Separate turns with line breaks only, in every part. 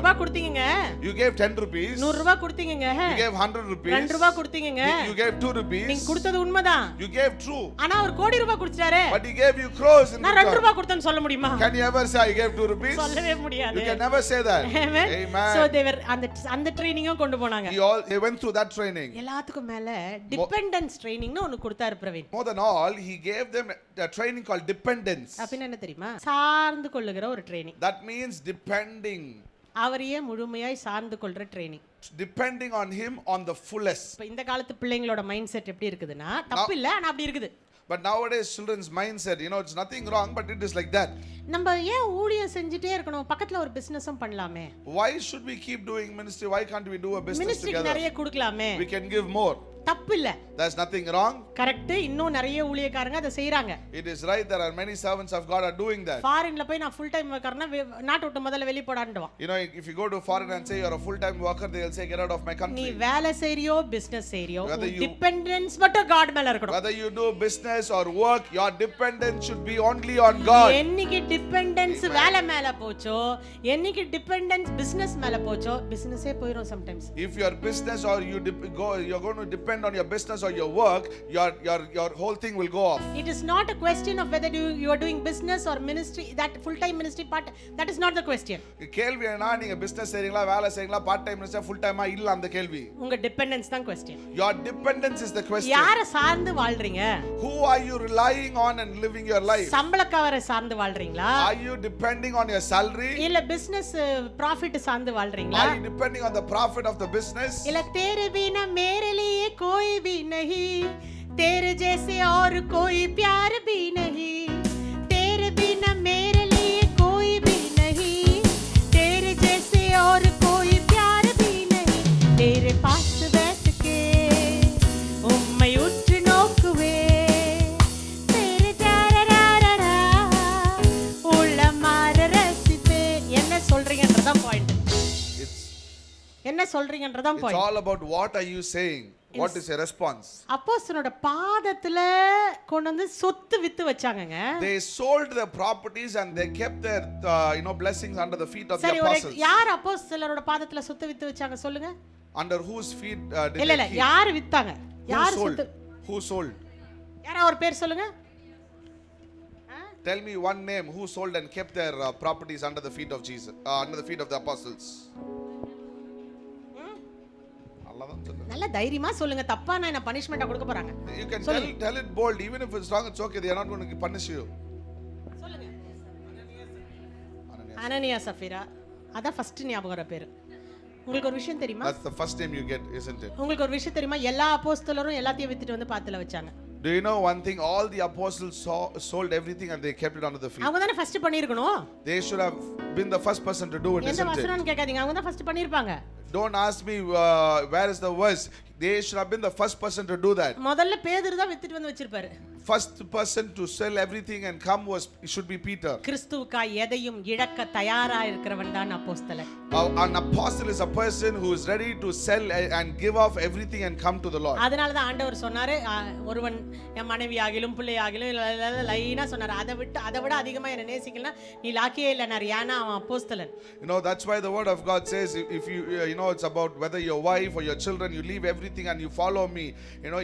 ரூபாய் கொடுத்தீங்க,
you gave 10 rupees,
100 ரூபாய் கொடுத்தீங்க,
you gave 100 rupees,
2 ரூபாய் கொடுத்தீங்க,
you gave 2 rupees,
நீங்க கொடுத்தது உண்மைதான்,
you gave true,
ஆனா அவர் கோடி ரூபாய் கொடுத்தாரு,
but he gave you crores in
நான் 2
return.
ரூபாய் கொடுத்தேன்னு சொல்ல முடியுமா?
Can you ever say I gave 2 rupees?
சொல்லவே முடியாது.
You can never say that.
Amen.
Amen.
So they were அந்த ட்ரெய்னிங்கும் கொண்டு போனாங்க.
He went through that training.
எல்லாத்துக்கும் மேல டிபெண்டன்ஸ் ட்ரெய்னிங்னு ஒன்னு கொடுத்தாரு Praveen.
More than all, he gave them a training called dependence.
அப்படின்னா என்ன தெரியுமா? சார்ந்து கொள்ளுகிற ஒரு ட்ரெய்னிங்.
That means depending.
அவரையே முழுமையாய் சார்ந்து கொள்ற training.
Depending on him on the fullest.
இப்ப இந்த காலத்து பிள்ளைங்களோட மைண்ட் செட் எப்படி இருக்குதுன்னா, தப்பு இல்ல ஆனா அப்படி இருக்குது.
But nowadays children's mindset, it's nothing wrong, but it is like that.
நம்ம ஏன் ஊழியம் செஞ்சிட்டே இருக்கணும்? பக்கத்துல ஒரு பிசினஸும் பண்ணலாமே.
Why should we keep doing ministry? Why can't we do a business
மினிஸ்ட்ரிக்கு
together?
நிறைய கொடுக்கலாமே.
We can give more.
தப்பு இல்ல.
There's nothing wrong.
கரெக்ட். இன்னும் நிறைய ஊழியக்காரங்க அதை செய்றாங்க.
It is right, there are many servants of God are doing that.
ஃபாரின்ல போய் நான் ஃபுல் டைம் வர்க்கறனா நாட் விட்டு முதல்ல வெளிய போடான்டுவான்.
If you go to foreign and say you're a full time worker, they'll say get out of my country.
நீ வேலை செய்றியோ business செய்றியோ dependence மட்டும் God மேல இருக்கணும்.
Whether you do business or work, your dependence should be only on God.
என்னைக்கு dependence வேலை மேல போச்சோ, என்னைக்கு டிபெண்டன்ஸ் பிசினஸ் மேல போச்சோ, பிசினஸே போயிடும் sometimes.
If your business or you're going to depend on your business or your work, your whole thing will go off.
It is not a question of whether you are doing business or ministry, that full time ministry part, that is not the question.
கேள்வி என்ன, நீங்க business செய்றீங்களா, வேலை செய்றீங்களா, part time ministry, full time இல்ல அந்த கேள்வி.
உங்க டிபெண்டன்ஸ் தான் question.
Your dependence is the question.
யாரை சார்ந்து வாழ்றீங்க?
Who are you relying on and living your life?
சம்பளக்காரரை சார்ந்து வாழ்றீங்களா?
Are you depending on your salary?
இல்ல business profit சார்ந்து வாழ்றீங்களா?
Are you depending on the profit of the business?
இல்ல तेरे बिना मेरे लिए कोई भी नहीं, तेरे जैसे और कोई प्यार भी नहीं, तेरे बिना मेरे लिए कोई भी नहीं, तेरे जैसे और कोई प्यार भी नहीं, तेरे पास बैठ के उम्मै उठ नोकुवे, तेरे तारारारा உள்ளமார ரசிப்பே. என்ன சொல்றீங்கன்றதான் பாயிண்ட். என்ன சொல்றீங்கன்றதான்
It's
point.
all about what are you saying? What is your response?
அப்போஸ்தலனோட பாதத்துல கொண்டு வந்து சொத்து with வச்சாங்கங்க.
They sold their properties and they kept their blessings under the feet of the
சரி,
apostles.
யார் அப்போஸ்தலனோட பாதத்துல சொத்து வித்து வச்சாங்க சொல்லுங்க?
Under whose feet did
இல்ல
they keep?
யார் வித்தாங்க? யார்
Who sold?
சொத்து?
Who sold?
யாரா ஒரு பேர் சொல்லுங்க.
Tell me one name who sold and kept their properties under the feet of Jesus, under the feet of the apostles.
நல்ல தைரியமா சொல்லுங்க. தப்பா நான் என்ன பனிஷ்மென்ட்டா கொடுக்க போறாங்க?
You can tell it bold, even if it's wrong, it's okay. They are not going to punish you.
சொல்லுங்க. அனனியா சஃபீரா. அதான் ஃபர்ஸ்ட் ஞாபகம் வர பேரு. உங்களுக்கு ஒரு விஷயம் தெரியுமா?
That's the first name you get, isn't it?
உங்களுக்கு ஒரு விஷயம் தெரியுமா? எல்லா அப்போஸ்தலரும் எல்லாத்தையும் வித்துட்டு வந்து பாத்துல வச்சாங்க.
Do you know one thing? All the apostles sold everything and they kept it under the feet.
அவங்க தான ஃபர்ஸ்ட் பண்ணிருக்கணும்.
They should have been the first person to do it,
எந்த
isn't it?
வசனம்னு கேட்காதீங்க. அவங்க தான் ஃபர்ஸ்ட் பண்ணிருப்பாங்க.
Don't ask me where is the verse. They should have been the first person to do that.
முதல்ல பேதுரு தான் வித்துட்டு வந்து வச்சிருப்பாரு.
First person to sell everything and come should be Peter.
கிறிஸ்துவுக்காய் எதையும் இழக்க தயாரா இருக்கிறவன் தான் அப்போஸ்தலன்.
An apostle is a person who is ready to sell and give off everything and come to the Lord.
அதனால தான் ஆண்டவர் சொன்னாரு, ஒருவன் என் மனைவியாகிலும் பிள்ளையாகிலும் லைனா சொன்னாரு, அதை விட அதிகமா என்ன நேசிக்கலனா நீ லாக்கியே இல்லனார். ஏன்னா அவன் அப்போஸ்தலன்.
That's why the word of God says, if you it's about whether your wife or your children, you leave everything and you follow me.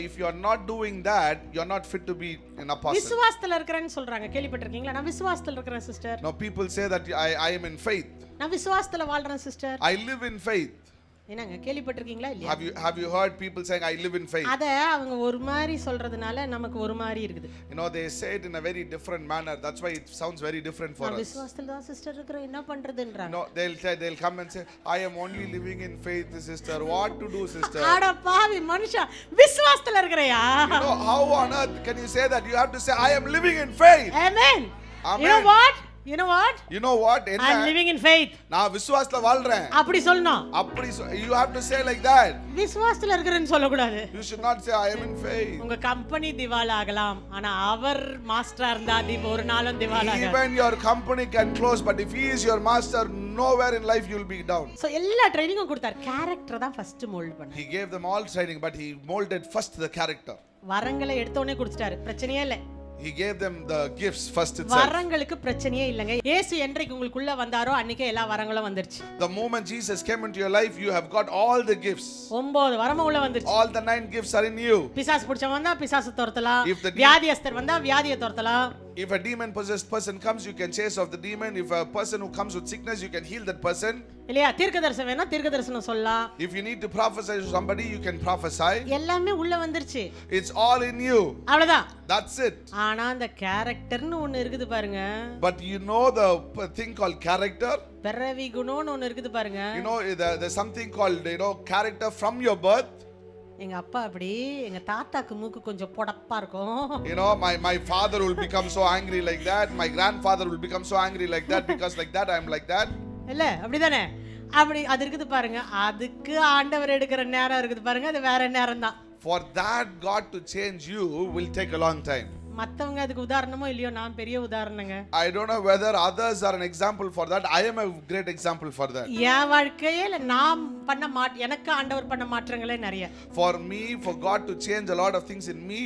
If you are not doing that, you are not fit to be an apostle.
விசுவாசத்துல இருக்கறேன்னு சொல்றாங்க. கேள்விப்பட்டிருக்கீங்களா? நான் விசுவாசத்துல இருக்கறேன் sister.
Now people say that I am in faith.
நான் விசுவாசத்துல வாழ்றேன் sister.
I live in faith.
என்னங்க கேள்விப்பட்டிருக்கீங்களா இல்லையா?
Have you heard people saying I live in faith?
அத அவங்க ஒரு மாதிரி சொல்றதுனால நமக்கு ஒரு மாதிரி இருக்குது.
They say it in a very different manner. That's why it sounds very different for us.
நான் விசுவாசத்துல தான் சிஸ்டர் இருக்கறேன், என்ன பண்றதுன்றாங்க.
No, they'll come and say I am only living in faith, sister. What to do, sister?
அட பாவி மனுஷா, விசுவாசத்துல இருக்கறியா?
How on earth can you say that? You have to say I am living in faith.
Amen.
Amen.
You know what?
I'm
living in faith.
நான் விசுவாசத்துல வாழ்றேன்.
அப்படி சொல்லணும்.
You have to say like that.
விசுவாசத்துல இருக்கறேன்னு சொல்ல கூடாது.
You should not say I am in faith.
உங்க company திவால் ஆகலாம், ஆனா அவர் மாஸ்டரா இருந்தா ஒரு நாளும் திவால் ஆகாது.
Even your company can close, but if he is your master, nowhere in life you will be down.
So எல்லா ட்ரைனிங்கும் கொடுத்தார். கேரக்டர் தான் ஃபர்ஸ்ட் மோல்ட் பண்ணார்.
He gave them all training, but he molded first the character.
வரங்களை எடுத்தோனே குடிச்சிட்டாரு. பிரச்சனையே இல்ல.
He gave them the gifts first itself.
வரங்களுக்கு பிரச்சனையே இல்லங்க. இயேசு என்றைக்கு உங்களுக்குள்ள வந்தாரோ அன்னைக்கே எல்லா வரங்களும் வந்துருச்சு.
The moment Jesus came into your life, you have got all the gifts.
9 வரமும் உள்ள வந்துருச்சு.
All the 9 gifts are in you.
பிசாசு பிடிச்சவன் வந்தா பிசாசு துரத்தலாம்.
If the
வியாதியஸ்தர் வந்தா வியாதியை துரத்தலாம்.
If a demon possessed person comes, you can chase off the demon. If a person who comes with sickness, you can heal that person.
இல்லையா? தீர்க்கதரிசனம் வேணா தீர்க்கதரிசனம் சொல்லலாம்.
If you need to prophesy to somebody, you can prophesy.
எல்லாமே உள்ள வந்துருச்சு.
It's all in you.
அவ்வளவுதான்.
That's it.
ஆனா அந்த கேரக்டர்னு ஒன்னு இருக்குது பாருங்க.
But you know the thing called character?
பிறவி குணம்னு ஒன்னு இருக்குது பாருங்க.
You know, there's something called, character from your birth.
எங்க அப்பா அப்படி, எங்க தாத்தாக்கு மூக்கு கொஞ்சம் பொடப்பா இருக்கும்.
My father will become so angry like that. My grandfather will become so angry like that because like that I'm like that.
இல்ல அப்படிதானே? அப்படி அது இருக்குது பாருங்க. அதுக்கு ஆண்டவர் எடுக்கிற நேரம் இருக்குது பாருங்க. அது வேற நேரம் தான்.
For that God to change you will take a long time.
மத்தவங்க அதுக்கு உதாரணமோ இல்லையோ, நான் பெரிய உதாரணங்க.
I don't know whether others are an example for that. I am a great example for that.
என் வாழ்க்கையில நான் பண்ண எனக்கு ஆண்டவர் பண்ண மாற்றங்களே நிறைய.
For me, for God to change a lot of things in me,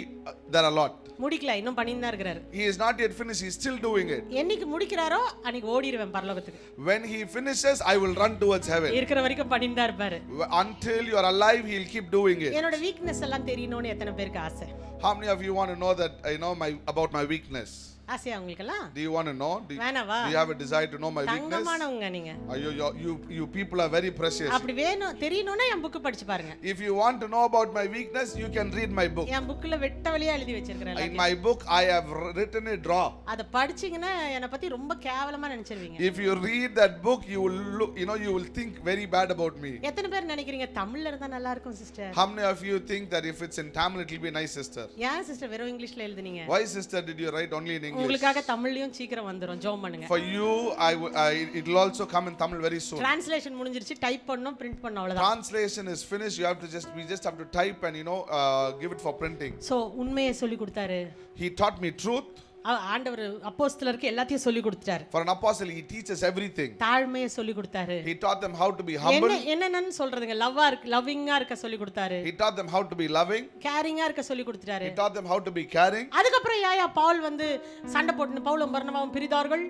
there are a lot.
முடிக்கல, இன்னும் பண்ணிட்டு தான் இருக்காரு.
He is not yet finished. He is still doing it.
என்னைக்கு முடிக்கிறாரோ அன்னைக்கு ஓடிடுவேன் பரலோகத்துக்கு.
When he finishes, I will run towards heaven.
இருக்கிற வரைக்கும் பண்ணிட்டு தான் இருப்பாரு.
Until you are alive, he will keep doing it.
என்னோட வீக்னஸ் எல்லாம் தெரியணும்னு எத்தனை பேருக்கு ஆசை?
How many of you want to know that about my weakness?
ஆசையா உங்களுக்கெல்லாம்?
Do you want to know? Do you have a desire to know my weakness?
தங்கமானவங்க நீங்க.
You people are very precious.
அப்படி வேணும் தெரியணும்னா என் புக் படிச்சு பாருங்க.
If you want to know about my weakness, you can read my book.
என் புக்ல வெட்ட வழியா எழுதி வச்சிருக்கேன்.
In my book I have written a draw.
அத படிச்சீங்கன்னா என்ன பத்தி ரொம்ப கேவலமா நினைச்சிருவீங்க.
If you read that book, you will look, you will think very bad about me.
எத்தனை பேர் நினைக்கிறீங்க தமிழ்ல இருந்தா நல்லா இருக்கும் sister?
How many of you think that if it's in Tamil it will be nice, sister?
ஏன் sister வெறும் இங்கிலீஷ்ல எழுதுனீங்க?
Why, sister, did you write only in English?
உங்களுக்காக தமிழ்லயும் சீக்கிரம் வந்துரும். ஜெபம் பண்ணுங்க.
For you, it will also come in Tamil very soon.
Translation முடிஞ்சிருச்சு, type பண்ணனும், print பண்ணனும், அவ்வளவுதான்.
Translation is finished. We just have to type and give it for printing.
So உண்மையை சொல்லி கொடுத்தாரு.
He taught me truth.
ஆண்டவர் அப்போஸ்தலருக்கு எல்லாத்தையும் சொல்லி கொடுத்தாரு.
For an apostle, he teaches everything.
தாழ்மையை சொல்லி கொடுத்தாரு.
He taught them how to be humble.
என்னன்னு சொல்றதுங்க? லவ்விங்கா இருக்க சொல்லி கொடுத்தாரு.
He taught them how to be loving.
கேரிங்கா இருக்க சொல்லி கொடுத்தாரு.
He taught them how to be caring.
அதுக்கு அப்புறம் பவுல் வந்து சண்டை போட்டு பவுலும் பர்னபாவும் பிரிந்தார்கள்.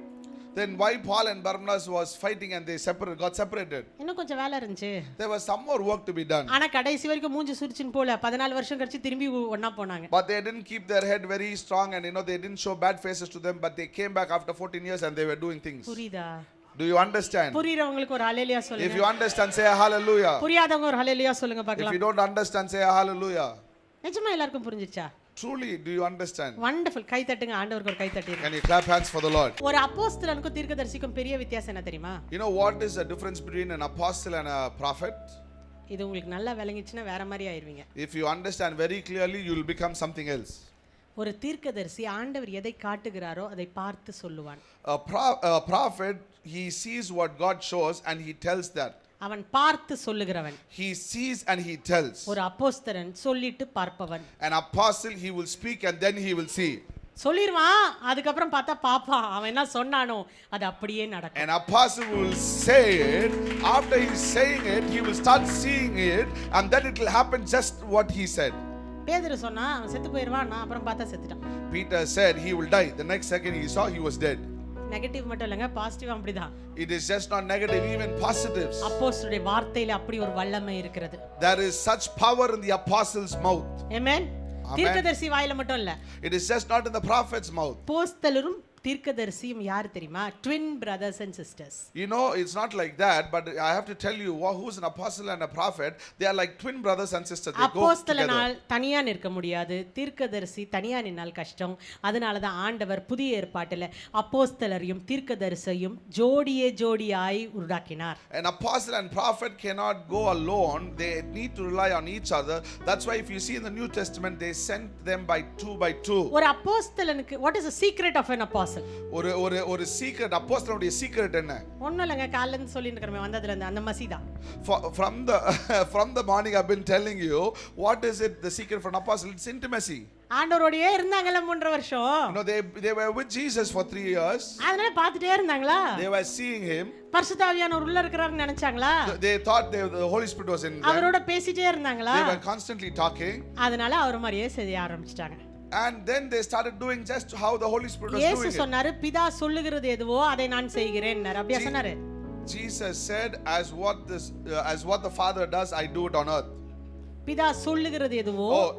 Then why Paul and Barnabas was fighting and they got separated?
இன்னும் கொஞ்சம் வேலை இருந்துச்சு.
There was some more work to be done.
ஆனா கடைசி வரைக்கும் மூஞ்சி சுரிச்சின் போல 14 வருஷம் கழிச்சு திரும்பி ஒண்ணா போனாங்க.
But they didn't keep their head very strong and they didn't show bad faces to them, but they came back after 14 years and they were doing things.
புரியுதா?
Do you understand?
புரியறவங்களுக்கு ஒரு ஹalleluya சொல்லுங்க.
If you understand, say a hallelujah.
புரியாதவங்க ஒரு ஹalleluya சொல்லுங்க பார்க்கலாம்.
If you don't understand, say a hallelujah.
நிஜமா எல்லாருக்கும் புரிஞ்சிச்சா?
Truly, do you understand?
Wonderful. கை தட்டுங்க, ஆண்டவருக்கு ஒரு கை தட்டிடுங்க.
Can you clap hands for the Lord?
ஒரு அப்போஸ்தலனுக்கும் தீர்க்கதரிசிக்கும் பெரிய வித்தியாசம் என்ன தெரியுமா?
You know what is the difference between an apostle and a prophet?
இது உங்களுக்கு நல்லா விளங்கிச்சுனா வேற மாதிரி ஆயிருவீங்க.
If you understand very clearly, you will become something else.
ஒரு தீர்க்கதரிசி ஆண்டவர் எதை காட்டுகிறாரோ அதை பார்த்து சொல்லுவான்.
A prophet, he sees what God shows and he tells that.
அவன் பார்த்து சொல்லுகிறவன்.
He sees and he tells.
ஒரு அப்போஸ்தலன் சொல்லிட்டு பார்ப்பவன்.
An apostle, he will speak and then he will see.
சொல்லிடுவான், அதுக்கு அப்புறம் பார்த்தா பாப்பான் அவன் என்ன சொன்னானோ அது அப்படியே நடக்கும்.
An apostle will say it, after he is saying it he will start seeing it and then it will happen just what he said.
பேதுரு சொன்னா அவன் செத்து போயிடுவான், நான் அப்புறம் பார்த்தா செத்துட்டான்.
Peter said he will die. The next second he saw he was dead.
Negative மட்டும் இல்லங்க, பாசிட்டிவ் அப்படிதான்.
It is just not negative, even positives.
அப்போஸ்தலருடைய வார்த்தையில அப்படி ஒரு வல்லமை இருக்கிறது.
There is such power in the apostle's mouth.
Amen. தீர்க்கதரிசி வாயில மட்டும் இல்ல.
It is just not in the prophet's mouth.
அப்போஸ்தலரும் தீர்க்கதரிசியும் யார் தெரியுமா? twin brothers and sisters.
It's not like that, but I have to tell you who's an apostle and a prophet. They are like twin brothers and sisters. They go together.
அப்போஸ்தலனால் தனியா நிற்க முடியாது, தீர்க்கதரிசி தனியா நின்னால் கஷ்டம். அதனால தான் ஆண்டவர் புதிய ஏற்பாட்டில் அப்போஸ்தலரையும் தீர்க்கதரிசியையும் ஜோடியாய் உருவாக்கினார்.
An apostle and prophet cannot go alone. They need to rely on each other. That's why if you see in the New Testament, they sent them by two.
ஒரு அப்போஸ்தலனுக்கு what is the secret of an apostle?
ஒரு secret, அப்போஸ்தலனுடைய secret என்ன?
ஒண்ணும் இல்லங்க, காலைல இருந்து சொல்லிட்டு இருக்கறமே வந்ததுல இருந்து அந்த மசீதா.
From the morning I've been telling you what is it, the secret for an apostle? It's intimacy.
ஆண்டவரோடயே இருந்தாங்கல 3 வருஷம்.
They were with Jesus for 3 years.
அதனால பார்த்துட்டே இருந்தாங்களா?
They were seeing him.
பரிசுத்த ஆவியானவர் உள்ள இருக்கறாருன்னு நினைச்சாங்களா?
They thought the Holy Spirit was in them.
அவரோட பேசிட்டே இருந்தாங்களா?
They were constantly talking.
அதனால அவர் மாதிரியே செய்ய ஆரம்பிச்சிட்டாங்க.
And then they started doing just how the Holy Spirit was
இயேசு
doing it.
சொன்னாரு பிதா சொல்லுகிறது எதுவோ அதை நான் செய்கிறேன்னாரு. அப்படியே சொன்னாரு.
Jesus said, as what the Father does, I do it on earth.
பிதா சொல்லுகிறது எதுவோ.
Oh,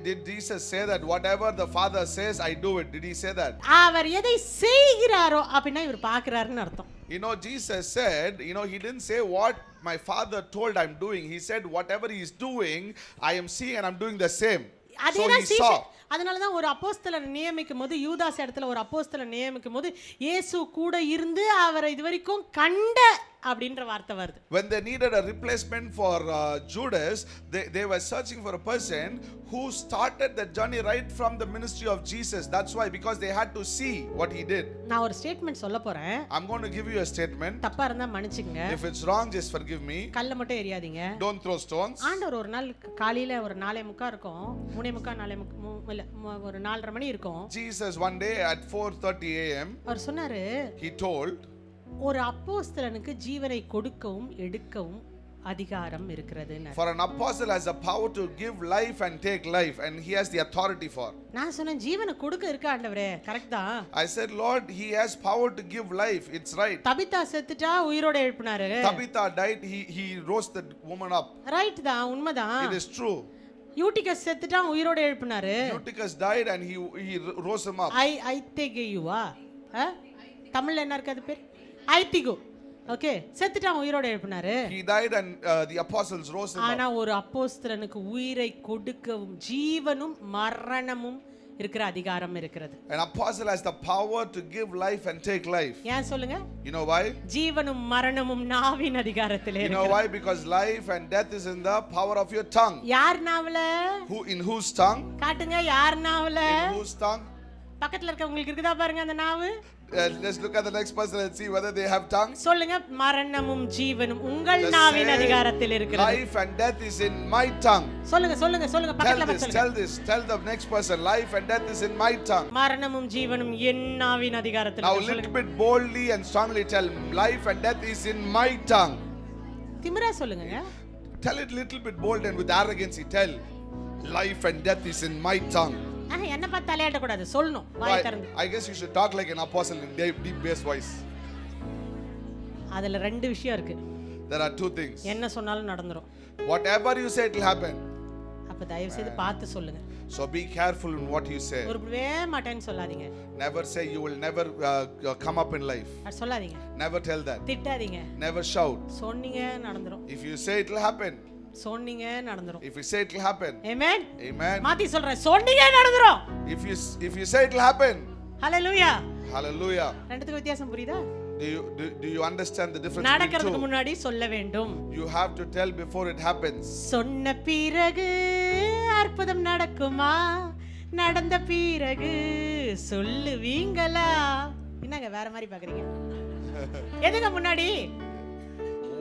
did Jesus say that whatever the Father says, I do it? Did he say that?
அவர் எதை செய்கிறாரோ அப்படினா இவர் பார்க்கறாருன்னு அர்த்தம்.
You know, Jesus said, he didn't say what my Father told I'm doing. He said whatever he is doing, I am seeing and I'm doing the same. So he saw.
அதனால தான் ஒரு அப்போஸ்தலனை நியமிக்கும் போது யூதாஸ் இடத்துல ஒரு அப்போஸ்தலனை நியமிக்கும் போது இயேசு கூட இருந்து அவரை இதுவரைக்கும் கண்ட அப்படின்ற வார்த்தை வருது.
When they needed a replacement for Judas, they were searching for a person who started the journey right from the ministry of Jesus. That's why, because they had to see what he did.
நான் ஒரு statement சொல்ல போறேன்.
I'm going to give you a statement.
தப்பா இருந்தா மன்னிச்சுங்க.
If it's wrong, just forgive me.
கல்ல மட்டும் எறியாதீங்க.
Don't throw stones.
ஆண்டவர் ஒரு நாள் காலையில ஒரு 4:30 இருக்கும். 3:30 இல்ல ஒரு 4:30 மணி இருக்கும்.
Jesus one day at 4:30 a.m.
அவர் சொன்னாரு,
he told,
ஒரு அப்போஸ்தலனுக்கு ஜீவனை கொடுக்கவும் எடுக்கவும் அதிகாரம் இருக்கிறதுன்னு.
For an apostle has the power to give life and take life, and he has the authority for.
நான் சொன்னேன் ஜீவனை கொடுக்க இருக்க ஆண்டவரே. கரெக்ட் தான்.
I said, Lord, he has power to give life. It's right.
Tabitha செத்துட்டா உயிரோட எழுப்பினாரு.
Tabitha died, he rose the woman up.
Right தான், உண்மைதான்.
It is true.
யூட்டிகஸ் செத்துட்டா உயிரோட எழுப்பினாரு.
Eutychus died and he rose him up.
ஐத்திகேயுவா தமிழ்ல என்ன இருக்கு அது பேர்? ஐத்திகு. ஓகே, செத்துட்டான் உயிரோட எழுப்பினாரு.
He died and the apostles rose him up.
ஆனா ஒரு அப்போஸ்தலனுக்கு உயிரை கொடுக்கவும் ஜீவனும் மரணமும் இருக்கிற அதிகாரம் இருக்கிறது.
An apostle has the power to give life and take life.
ஏன் சொல்லுங்க?
You know why?
ஜீவனும் மரணமும் நாவின் அதிகாரத்திலே
You
இருக்கு.
know why? Because life and death is in the power of your tongue.
யார் நாவல?
In whose tongue?
காட்டுங்க யார் நாவல?
In whose tongue?
பக்கத்துல இருக்க உங்களுக்கு இருக்குதா பாருங்க அந்த நாவு.
Let's look at the next person and see whether they have tongues.
சொல்லுங்க மரணமும் ஜீவனும் உங்கள் நாவின் அதிகாரத்தில் இருக்கிறது.
Life and death is in my tongue.
சொல்லுங்க சொல்லுங்க சொல்லுங்க பக்கத்துல சொல்லுங்க.
Tell the next person, life and death is in my tongue.
மரணமும் ஜீவனும் என் நாவின் அதிகாரத்தில்
Now
இருக்கிறது.
little bit boldly and strongly tell, life and death is in my tongue.
திமிரா சொல்லுங்க.
Tell it little bit bold and with arrogance. Tell, life and death is in my tongue.
என்ன பார்த்து தலையாட்ட கூடாது, சொல்லணும் வாய் திறந்து.
I guess you should talk like an apostle in deep bass voice.
அதுல ரெண்டு விஷயம் இருக்கு.
There are two things.
என்ன சொன்னாலும் நடந்துரும்.
Whatever you say, it will happen.
அப்ப தயவு செய்து பார்த்து சொல்லுங்க.
So be careful in what you say.
ஒருபவே மாட்டேன்னு சொல்லாதீங்க.
Never say you will never come up in life.
அது சொல்லாதீங்க.
Never tell that.
திட்டாதீங்க.
Never shout.
சொன்னீங்க நடந்துரும்.
If you say, it will happen.
சொன்னீங்க நடந்துரும்.
If you say, it will happen.
Amen.
Amen.
மாத்தி சொல்றேன், சொன்னீங்க நடந்துரும்.
If you say, it will happen.
Hallelujah.
Hallelujah.
ரெண்டுத்துக்கு வித்தியாசம் புரியுதா?
Do you understand the difference?
நடக்கிறதுக்கு முன்னாடி சொல்ல வேண்டும்.
You have to tell before it happens.
சொன்ன பிறகு அற்புதம் நடக்குமா? நடந்த பிறகு சொல்லுவீங்களா? என்னங்க வேற மாதிரி பாக்குறீங்க? எதுக்கு முன்னாடி?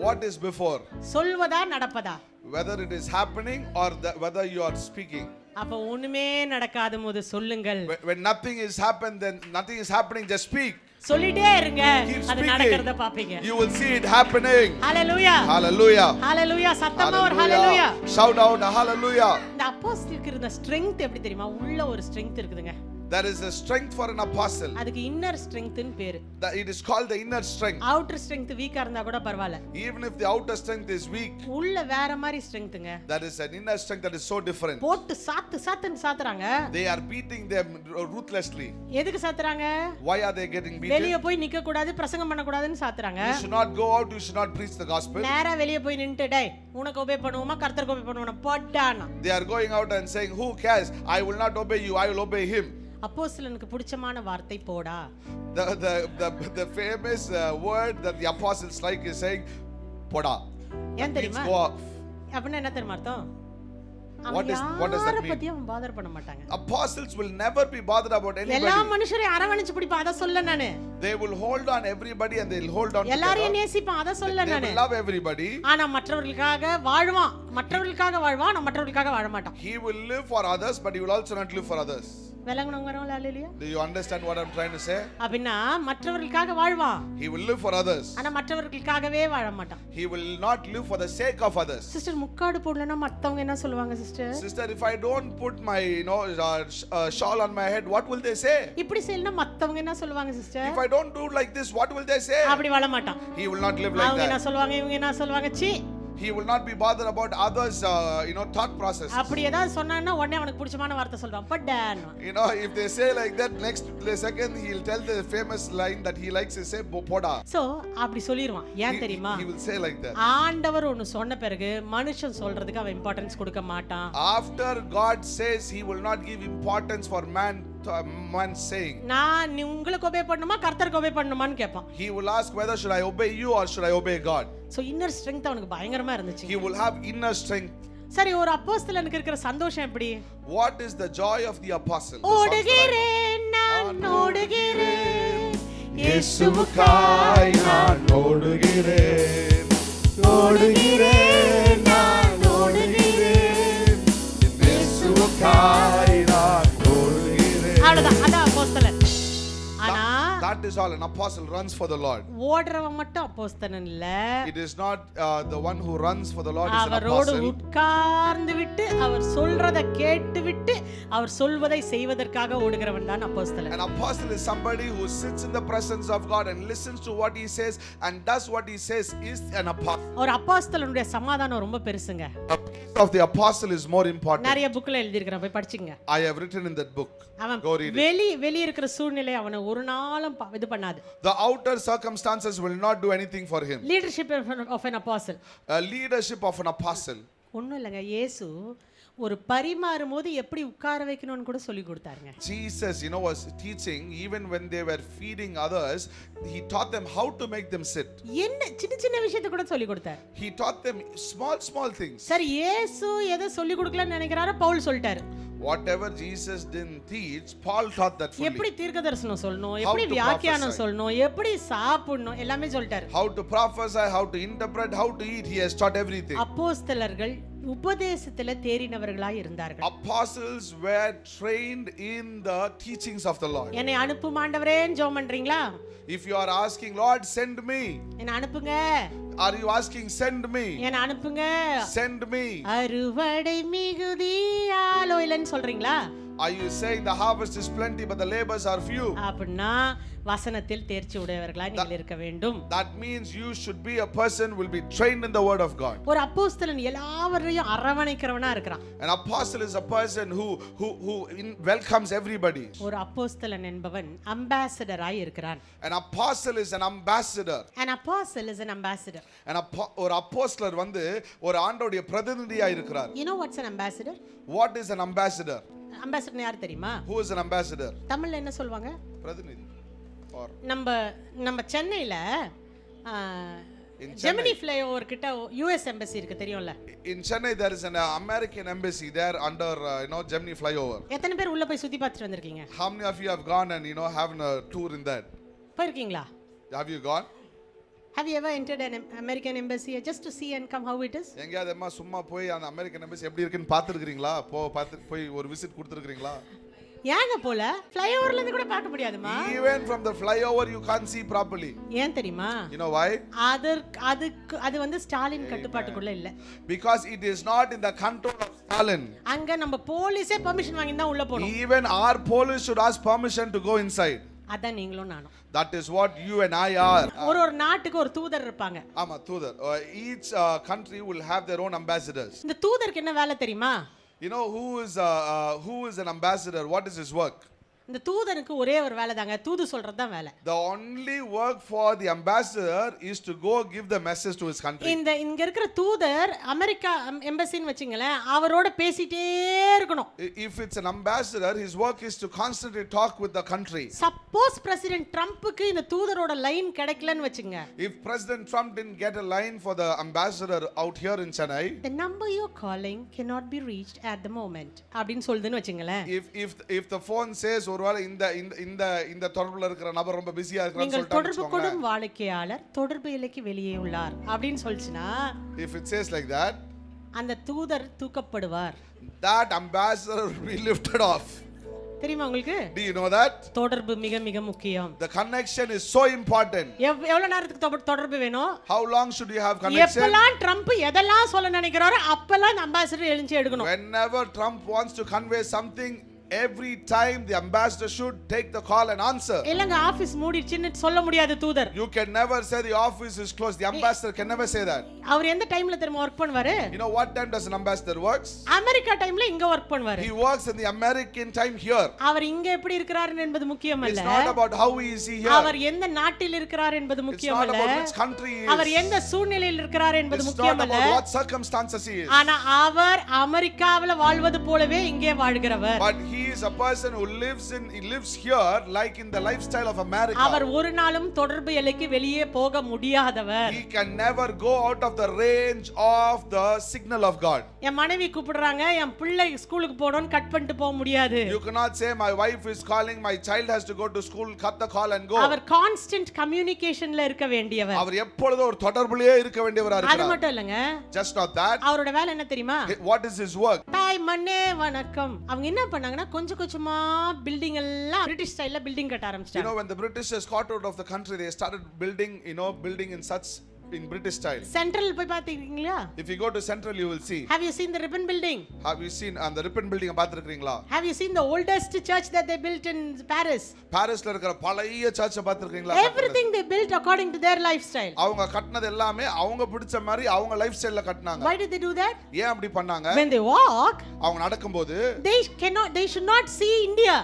What is before?
சொல்வதா நடப்பதா?
Whether it is happening or whether you are speaking.
அப்ப ஒண்ணுமே நடக்காத போது சொல்லுங்கள்.
When nothing is happening, just speak.
சொல்லிட்டே இருங்க, அது நடக்கிறத பாப்பீங்க.
You will see it happening.
Hallelujah.
Hallelujah.
Hallelujah. சத்தமா ஒரு hallelujah.
Shout out a hallelujah.
இந்த அப்போஸ்தலருக்கு இருந்த ஸ்ட்ரெngth எப்படி தெரியுமா? உள்ள ஒரு ஸ்ட்ரெngth இருக்குதுங்க.
There is a strength for an apostle.
அதுக்கு இன்னர் ஸ்ட்ரெngthன்னு பேரு.
It is called the inner strength.
Outer strength வீக்கா இருந்தா கூட பரவாயில்லை.
Even if the outer strength is weak,
உள்ள வேற மாதிரி ஸ்ட்ரெngthங்க.
that is an inner strength that is so different.
போட்டு சாத்துன்னு சாத்துறாங்க.
They are beating them ruthlessly.
எதுக்கு சாத்துறாங்க?
Why are they getting beaten?
வெளிய போய் நிக்க கூடாது, பிரசங்கம் பண்ண கூடாதுன்னு சாத்துறாங்க.
You should not go out, you should not preach the gospel.
நேரா வெளிய போய் நின்னுட்டு டேய் உனக்கு obey பண்ணுவோமா கர்த்தருக்கு obey பண்ணுவோமா போடானா.
They are going out and saying, who cares? I will not obey you, I will obey him.
அப்போஸ்தலனுக்கு பிடிச்சமான வார்த்தை போடா.
The famous word that the apostles like is saying poda.
ஏன் தெரியுமா? அப்படின்னா என்ன தெரியுமா அர்த்தம்?
What does that mean?
பத்தி அவன் பாதர் பண்ண மாட்டாங்க.
Apostles will never be bothered about anybody.
எல்லா மனுஷரையும் அரவணைச்சு பிடிப்பா அத சொல்ல நானு.
They will hold on everybody and they will hold on
எல்லாரையும் நேசிப்பான் அத சொல்ல நானு.
They will love everybody.
ஆனா மற்றவர்களுக்காக வாழ்வான். மற்றவர்களுக்காக வாழ்வான், ஆனா மற்றவர்களுக்காக வாழ மாட்டான்.
He will live for others but he will also not live for others.
விளங்குனவங்க வரவங்களா hallelujah.
Do you understand what I'm trying to say?
அப்படின்னா மற்றவர்களுக்காக வாழ்வான்,
He will live for others.
ஆனா மற்றவர்களுக்காகவே வாழ மாட்டான்.
He will not live for the sake of others.
Sister முக்காடு போடலன்னா மத்தவங்க என்ன சொல்லுவாங்க sister?
Sister, if I don't put my shawl on my head, what will they say?
இப்படி செய்யலன்னா மத்தவங்க என்ன சொல்லுவாங்க sister?
If I don't do like this, what will they say?
அப்படி வாழ மாட்டான்.
He will not live like
அவங்க என்ன
that.
சொல்லுவாங்க, இவங்க என்ன சொல்லுவாங்க, சீ.
He will not be bothered about others thought process.
அப்படி ஏதாவது சொன்னான்னா உடனே அவனுக்கு பிடிச்சமான வார்த்தை சொல்றான், பட்டான்.
If they say like that, next second he'll tell the famous line that he likes to say poda.
So அப்படி சொல்லிடுவான். ஏன் தெரியுமா?
He will say like that.
ஆண்டவர் ஒன்னு சொன்ன பிறகு மனுஷன் சொல்றதுக்கு அவன் இம்பார்ட்டன்ஸ் கொடுக்க மாட்டான்.
After God says, he will not give importance for man saying.
நான் உங்களுக்கு obey பண்ணனுமா கர்த்தருக்கு obey பண்ணனுமான்னு கேட்பான்.
He will ask whether should I obey you or should I obey God.
So inner strength அவனுக்கு பயங்கரமா இருந்துச்சு.
He will have inner strength.
சரி, ஒரு அப்போஸ்தலனுக்கு இருக்கிற சந்தோஷம் எப்படி?
What is the joy of the apostle?
ஓடுகிறேன் நான் ஓடுகிறேன்
இயேசுவுக்காய் நான் ஓடுகிறேன் ஓடுகிறேன் நான் ஓடுகிறேன் இயேசுவுக்காய் நான் ஓடுகிறேன்.
அவ்வளவுதான், அதான் அப்போஸ்தலன். ஆனா
that is all. An apostle runs for the Lord.
ஓடுறவன் மட்டும் அப்போஸ்தலன் இல்ல.
It is not the one who runs for the Lord is an
அவரோடு
apostle.
உட்கார்ந்து விட்டு அவர் சொல்றத கேட்டு விட்டு அவர் சொல்வதை செய்வதற்காக ஓடுகிறவன் தான் அப்போஸ்தலன்.
An apostle is somebody who sits in the presence of God and listens to what he says and does what he says is an apostle.
ஒரு அப்போஸ்தலனுடைய சமாதானம் ரொம்ப பெருசுங்க.
A piece of the apostle is more important.
நிறைய புக்ல எழுதி இருக்கேன், போய் படிச்சுங்க.
I have written in that book.
அவன்
Go read it.
வெளி இருக்கிற சூழ்நிலை அவனை ஒரு நாளும் இது பண்ணாது.
The outer circumstances will not do anything for him.
Leadership of an apostle.
A leadership of an apostle.
ஒண்ணும் இல்லைங்க, இயேசு ஒரு பரிமாறும் போது எப்படி உட்கார வைக்கணும்னு கூட சொல்லி கொடுத்தாருங்க.
Jesus was teaching even when they were feeding others. He taught them how to make them sit.
என்ன சின்ன சின்ன விஷயத்தை கூட சொல்லி கொடுத்தார்.
He taught them small things.
சரி, இயேசு எதை சொல்லி கொடுக்கலன்னு நினைக்கிறாரோ பவுல் சொல்லிட்டாரு.
Whatever Jesus didn't teach, Paul taught that fully.
எப்படி தீர்க்கதரிசனம் சொல்லணும், எப்படி வியாக்கியானம் சொல்லணும், எப்படி சாப்பிடணும் எல்லாமே சொல்லிட்டாரு.
How to prophesy, how to interpret, how to eat, he has taught everything.
அப்போஸ்தலர்கள் உபதேசத்திலே தேறினவர்களாய் இருந்தார்கள்.
Apostles were trained in the teachings of the Lord.
என்னை அனுப்பும் ஆண்டவரேன்னு ஜெபம் பண்றீங்களா?
If you are asking, Lord, send me.
என்னை அனுப்புங்க.
Are you asking, send me?
என்னை அனுப்புங்க.
Send me.
அறுவடை மிகுதியாலோ இல்லைன்னு சொல்றீங்களா?
Are you saying the harvest is plenty but the labors are few?
அப்படின்னா வசனத்தில் தேர்ச்சி உடையவர்களாய் நீங்கள் இருக்க வேண்டும்.
That means you should be a person who will be trained in the word of God.
ஒரு அப்போஸ்தலன் எல்லாவரையும் அரவணைக்கிறவனா இருக்கிறான்.
An apostle is a person who welcomes everybody.
ஒரு அப்போஸ்தலன் என்பவன் அம்பாசடராய் இருக்கிறான்.
An apostle is an ambassador.
An apostle is an ambassador.
ஒரு அப்போஸ்தலர் ஒரு ஆண்டவருடைய பிரதிநிதியா இருக்கிறார்.
You know what's an ambassador?
What is an ambassador?
Ambassador யார் தெரியுமா?
Who is an ambassador?
தமிழ்ல என்ன சொல்வாங்க?
பிரதிநிதி. Or
நம்ம சென்னையில ஜெமினி ஃப்ளைஓவர் கிட்ட US எம்பசி இருக்கு, தெரியும்ல?
In Chennai there is an American embassy there under Gemini flyover.
எத்தனை பேர் உள்ள போய் சுத்தி பார்த்துட்டு வந்திருக்கீங்க?
How many of you have gone and have a tour in that?
போயிருக்கீங்களா?
Have you gone?
Have you ever entered an American embassy just to see and come how it is?
எங்கயாதம்மா சும்மா போய் அந்த அமெரிக்கன் எம்பசி எப்படி இருக்குன்னு பார்த்திருக்கீங்களா? போய் ஒரு visit கொடுத்திருக்கீங்களா?
ஏங்க போல ஃப்ளைஓவர்ல இருந்து கூட பார்க்க முடியாதுமா?
Even from the flyover you can't see properly.
ஏன் தெரியுமா?
You know why?
அது ஸ்டாலின் கட்டுப்பாட்டுக்குள்ள இல்ல.
Because it is not in the control of Stalin.
அங்க நம்ம போலீஸே பெர்மிஷன் வாங்கி தான் உள்ள போணும்.
Even our police should ask permission to go inside.
அதான் நீங்களும் நானும்.
That is what you and I are.
ஒரு நாட்டுக்கு ஒரு தூதர் இருப்பாங்க.
ஆமா, தூதர். Each country will have their own ambassadors.
இந்த தூதருக்கு என்ன வேலை தெரியுமா?
You know who is an ambassador? What is his work?
இந்த தூதனுக்கு ஒரே ஒரு வேலை தாங்க, தூது சொல்றது தான் வேலை.
The only work for the ambassador is to go give the message to his country.
இங்க இருக்கிற தூதர் அமெரிக்கா எம்பசின்னு வெச்சீங்களே, அவரோட பேசிட்டே இருக்கணும்.
If it's an ambassador, his work is to constantly talk with the country.
Suppose President Trumpக்கு இந்த தூதரோட line கிடைக்கலன்னு வெச்சுங்க.
If President Trump didn't get a line for the ambassador out here in Chennai,
the number you're calling cannot be reached at the moment அப்படினு சொல்லுதுன்னு வெச்சீங்களே.
If the phone says ஒருவேளை இந்த தொடர்புல இருக்கிற நபர் ரொம்ப பிஸியா இருக்கான்னு சொல்லிட்டாங்க.
தொடர்பு கொடும் வாடிக்கையாளர் தொடர்பு எல்லைக்கு வெளியே உள்ளார் அப்படினு சொல்லுச்சுனா,
if it says like that,
அந்த தூதர் தூக்கப்படுவார்.
that ambassador will be lifted off.
தெரியுமா உங்களுக்கு?
Do you know that?
தொடர்பு மிக மிக முக்கியம்.
The connection is so important.
எவ்வளவு நேரத்துக்கு தொடர்பு வேணும்?
How long should you have connection?
எப்பலாம் ட்ரம்ப் எதெல்லாம் சொல்ல நினைக்கிறாரோ அப்பலாம் இந்த அம்பாசிடர் எழுந்து எடுக்கணும்.
Whenever Trump wants to convey something, every time the ambassador should take the call and answer.
இல்லங்க ஆபீஸ் மூடிடுச்சுன்னு சொல்ல முடியாது தூதர்.
You can never say the office is closed. The ambassador can never say that.
அவர் எந்த டைம்ல தெரியுமா work பண்ணுவாரு?
You know what time does an ambassador works?
America டைம்ல இங்க வர்க் பண்ணுவாரு.
He works in the American time here.
அவர் இங்க எப்படி இருக்கிறார் என்பது முக்கியம் அல்ல.
It's not about how he is here.
அவர் எந்த நாட்டில் இருக்கிறார் என்பது முக்கியம் அல்ல.
It's not about which country he is.
அவர் எந்த சூழ்நிலையில் இருக்கிறார் என்பது முக்கியம் அல்ல.
It's not about what circumstances he is.
ஆனா அவர் அமெரிக்காவில வாழ்வது போலவே இங்கே வாழ்கிறவர்.
But he is a person who lives here like in the lifestyle of America.
அவர் ஒரு நாளும் தொடர்பு எல்லைக்கு வெளியே போக முடியாதவர்.
He can never go out of the range of the signal of God.
என் மனைவி கூப்பிடுறாங்க, என் பிள்ளை ஸ்கூலுக்கு போறோம்னு கட் பண்ணிட்டு போக முடியாது.
You cannot say my wife is calling, my child has to go to school, cut the call and go.
அவர் constant கம்யூனிகேஷன்ல இருக்க வேண்டியவர்.
அவர் எப்பொழுதும் ஒரு தொடர்புலயே இருக்க வேண்டியவரா இருக்கிறார்.
அது மட்டும் இல்லங்க.
Just not that.
அவரோட வேலை என்ன தெரியுமா?
What is his work?
தாய் மண்ணே வணக்கம். அவங்க என்ன பண்ணாங்கன்னா கொஞ்சம் கொஞ்சமா பில்டிங் எல்லாம் பிரிட்டிஷ் ஸ்டைல்ல பில்டிங் கட்ட ஆரம்பிச்சாங்க.
You know when the Britishers got out of the country, they started building, building in such in British style.
Central போய் பாத்தீங்களா?
If you go to Central, you will see.
Have you seen the ribbon building?
Have you seen the ribbon building பாத்துறீங்களா?
Have you seen the oldest church that they built in Paris?
பாரிஸ்ல இருக்கிற பழைய சர்ச்சை பாத்துறீங்களா?
Everything they built according to their lifestyle.
அவங்க கட்டினது எல்லாமே அவங்க பிடிச்ச மாதிரி அவங்க லைஃப் ஸ்டைல்ல கட்டினாங்க.
Why did they do that?
ஏன் அப்படி பண்ணாங்க?
When they walk,
அவங்க நடக்கும்போது
they should not see India.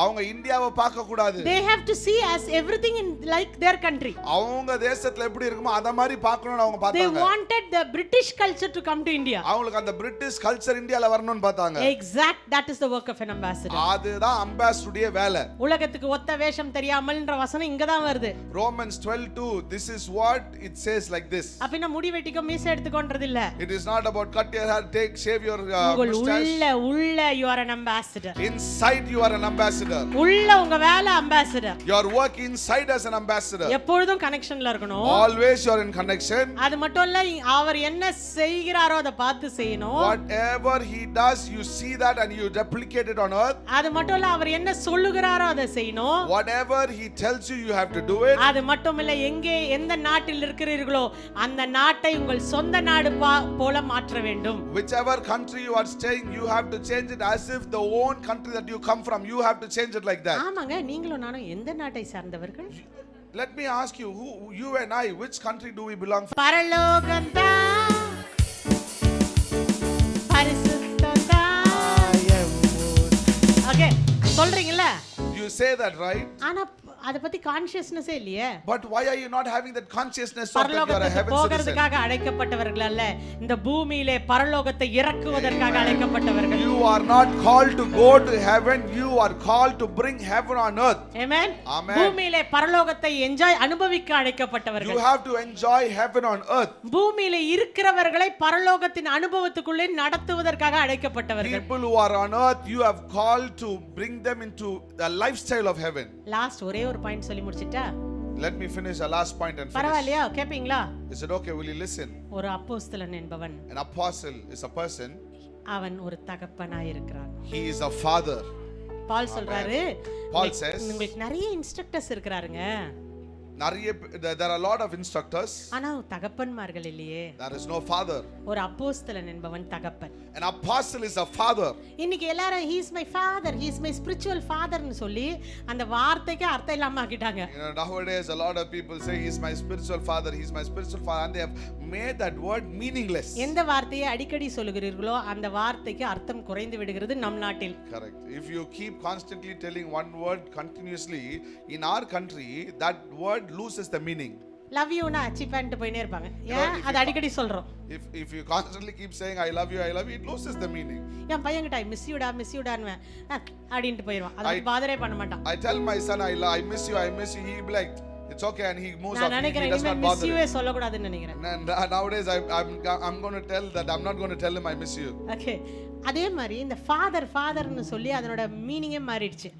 அவங்க இந்தியாவை பார்க்க கூடாது.
They have to see as everything in like their country.
அவங்க தேசத்துல எப்படி இருக்குமோ அத மாதிரி பார்க்கணும்னு அவங்க பார்த்தாங்க.
They wanted the British culture to come to India.
அவங்களுக்கு அந்த பிரிட்டிஷ் கல்ச்சர் இந்தியால வரணும்னு பார்த்தாங்க.
Exact, that is the work of an ambassador.
அதுதான் அம்பாசிடருடைய வேலை.
உலகத்துக்கு ஒத்த வேஷம் தெரியாமல்ன்ற வசனம் இங்க தான் வருது.
Romans 12:2, this is what it says like this.
அப்படினா முடி வெட்டிக்க மீசை எடுத்துக்கொண்டது இல்ல.
It is not about cut your hair, shave your mustache.
உள்ள you are an ambassador.
Inside you are an ambassador.
உள்ள உங்க வேலை ambassador.
Your work inside as an ambassador.
எப்பொழுதும் கனெக்ஷன்ல இருக்கணும்.
Always you are in connection.
அது மட்டும் இல்ல, அவர் என்ன செய்கிறாரோ அத பார்த்து செய்யணும்.
Whatever he does, you see that and you replicate it on earth.
அது மட்டும் இல்ல, அவர் என்ன சொல்லுகிறாரோ அத செய்யணும்.
Whatever he tells you, you have to do it.
அது மட்டும் இல்ல, எந்த நாட்டில் இருக்கிறீர்களோ அந்த நாட்டை உங்கள் சொந்த நாடு போல மாற்ற வேண்டும்.
Whichever country you are staying, you have to change it as if the own country that you come from, you have to change it like that.
ஆமாங்க, நீங்களும் நானும் எந்த நாட்டை சார்ந்தவர்கள்?
Let me ask you, you and I, which country do we belong from?
பரலோகந்தா பரிசுத்தந்தா. Okay, சொல்றீங்களா?
You say that, right?
ஆனா அத பத்தி கான்ஷியஸ்னஸே இல்லையே.
But why are you not having that consciousness of that you are a heaven citizen?
போகிறதுக்காக அழைக்கப்பட்டவர்கள் அல்ல, இந்த பூமியிலே பரலோகத்தை இறக்குவதற்காக அழைக்கப்பட்டவர்கள்.
You are not called to go to heaven, you are called to bring heaven on earth.
Amen.
Amen.
பூமியிலே பரலோகத்தை enjoy அனுபவிக்க அழைக்கப்பட்டவர்கள்.
You have to enjoy heaven on earth.
பூமியிலே இருக்கிறவர்களை பரலோகத்தின் அனுபவத்துக்குள்ளே நடத்துவதற்காக அழைக்கப்பட்டவர்கள்.
People who are on earth, you have called to bring them into the lifestyle of heaven.
Last ஒரே ஒரு பாயிண்ட் சொல்லி முடிச்சிட்டா?
Let me finish the last point and finish.
பரவாயில்லையா? கேப்பீங்களா?
Is it okay? Will you listen?
ஒரு அப்போஸ்தலன் என்பவன்,
An apostle is a person.
அவன் ஒரு தகப்பனாய் இருக்கிறான்.
He is a father.
பால் சொல்றாரு,
Paul says,
உங்களுக்கு நிறைய இன்ஸ்ட்ரக்டர்ஸ் இருக்காருங்க.
there are a lot of instructors.
ஆனா தகப்பன்மார்கள் இல்லையே.
There is no father.
ஒரு அப்போஸ்தலன் என்பவன் தகப்பன்.
An apostle is a father.
இன்னைக்கு எல்லாரும் he is my father, he is my spiritual father னு சொல்லி அந்த வார்த்தைக்கு அர்த்தம் இல்லாம ஆக்கிட்டாங்க.
Nowadays a lot of people say he is my spiritual father, he is my spiritual father, and they have made that word meaningless.
எந்த வார்த்தையை அடிக்கடி சொல்லுகிறீர்களோ அந்த வார்த்தைக்கு அர்த்தம் குறைந்து விடுகிறது நம் நாட்டில்.
Correct. If you keep constantly telling one word continuously in our country, that word loses the meaning.
love you னா அச்சி பண்ணிட்டு போயினே இருப்பாங்க. ஏன் அது அடிக்கடி சொல்றோம்?
If you constantly keep saying I love you, it loses the meaning.
என் பையன்கிட்ட I miss you டான்னுவேன், அப்படின்ட்டு போயிடுவான். அதை பாதரே பண்ண மாட்டான்.
I tell my son I miss you, he be like it's okay and he moves off.
நான் நினைக்கிறேன்
he does not
miss
bother.
you சொல்ல கூடாதுன்னு நினைக்கிறேன்.
And nowadays I'm going to tell that I'm not going to tell him I miss you.
Okay, அதே மாதிரி இந்த ஃபாதர்னு சொல்லி அதனோட மீனிங்கே மாறிடுச்சு.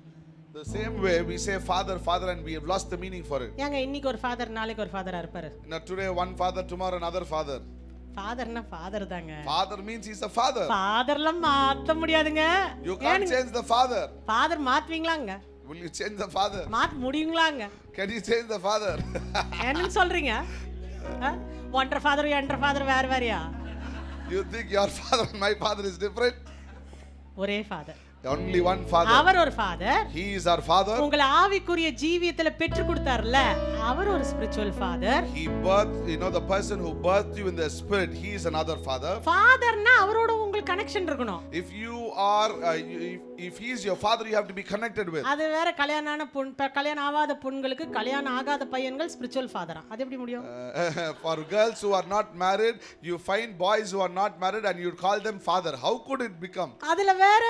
The same way we say father and we have lost the meaning for it.
ஏங்க இன்னைக்கு ஒரு father நாளைக்கு ஒரு ஃபாதரா இருப்பாரு.
Now today one father, tomorrow another father.
ஃபாதர்னா ஃபாதர் தாங்க.
Father means he's a father.
ஃபாதர்லாம் மாத்த முடியாதுங்க.
You can't change the father.
Father மாத்துவீங்களாங்க?
Will you change the father?
மாத்த முடியுங்களாங்க?
Can you change the father?
என்னன்னு சொல்றீங்க? ஒன்றரை ஃபாதர் என்ற ஃபாதர் வேற வேறயா?
You think your father and my father is different?
ஒரே ஃபாதர்.
Only one father.
அவர் ஒரு father.
He is our father.
உங்களை ஆவிக்குரிய ஜீவியத்துல பெற்று கொடுத்தார்ல, அவர் ஒரு spiritual father.
He birthed, the person who birthed you in the spirit, he is another father.
ஃபாதர்னா அவரோட உங்களுக்கு connection இருக்கணும்.
If you are if he is your father, you have to be connected with.
அது வேற கல்யாணான கல்யாணம் ஆகாத பொண்களுக்கு கல்யாணம் ஆகாத பையன்கள் ஸ்பிரிச்சுவல் ஃபாதரா? அது எப்படி முடியும்?
For girls who are not married, you find boys who are not married and you call them father. How could it become?
அதுல வேற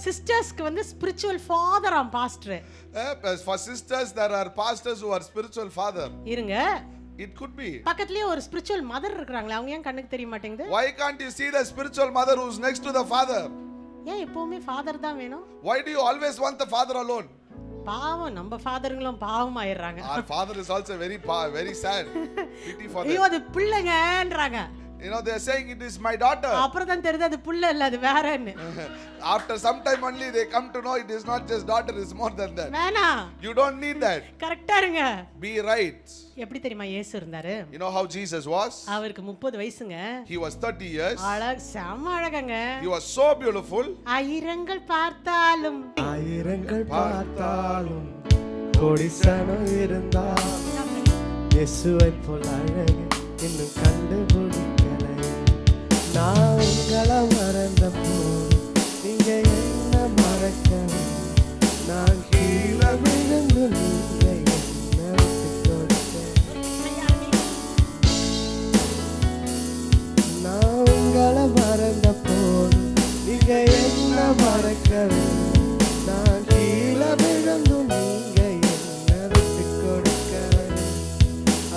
சிஸ்டர்ஸ்க்கு வந்து ஸ்பிரிச்சுவல் ஃபாதராம் pastor.
For sisters there are pastors who are spiritual father.
இருங்க.
It could be.
பக்கத்துலயே ஒரு spiritual mother இருக்கறாங்களே, அவங்க ஏன் கண்ணுக்கு தெரிய மாட்டேங்குது?
Why can't you see the spiritual mother who is next to the father?
ஏன் எப்பவுமே ஃபாதர் தான் வேணும்?
Why do you always want the father alone?
பாவம், நம்ம ஃபாதர்களும் பாவம் ஆயிடுறாங்க.
Our father is also very sad. Pity for them.
ஐயோ அது பிள்ளைங்கன்றாங்க.
They are saying it is my daughter.
அப்புறம் தான் தெரியுது அது புள்ள இல்ல, அது வேறன்னு.
After some time only they come to know it is not just daughter, it's more than that.
வேணா.
You don't need that.
கரெக்ட்டா இருங்க.
Be right.
எப்படி தெரியுமா இயேசு இருந்தாரு?
You know how Jesus was?
அவருக்கு 30 வயசுங்க.
He was 30 years.
செம அழகங்க.
He was so beautiful.
ஆயிரங்கள் பார்த்தாலும்
கோடிசனம் இருந்தாலும் இயேசுவை போல அழகு இன்னும் கண்டுபிடிக்கலை. நான் உங்களை மறந்த போது நீங்க என்ன மறக்கலை. நான் கீழே விழுந்து நீங்க என்ன விட்டு கொடுக்க. நான் உங்களை மறந்த போது நீங்க என்ன மறக்கலை. நான் கீழே விழுந்து நீங்க என்ன விட்டு கொடுக்கலை.